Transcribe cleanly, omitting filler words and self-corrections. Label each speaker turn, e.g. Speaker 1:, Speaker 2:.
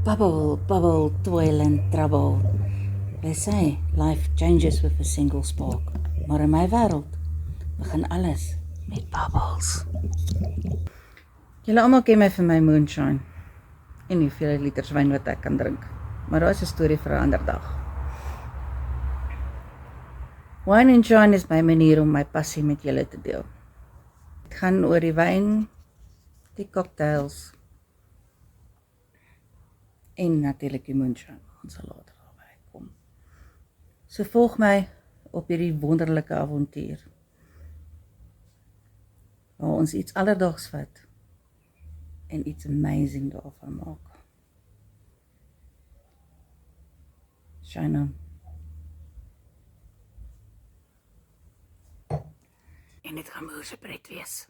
Speaker 1: Bubble, bubble, toil and trouble. They say life changes with a single spark. Maar in my wêreld begin alles met bubbles. Julle almal ken my vir my moonshine en hoeveel liters wyn wat ek kan drink. Maar daar is 'n storie vir 'n ander dag. Wine and shine is my manier om my passie met julle te deel. Dit gaan oor die wyn, die cocktails en natuurlik die moonshine. Ons sal later daarby kom. So volg my op hierdie wonderlike avontuur, waar ons iets alledaags vat en iets amazing daarvan maak. Shine on. En dit gaan moeë se pret wees.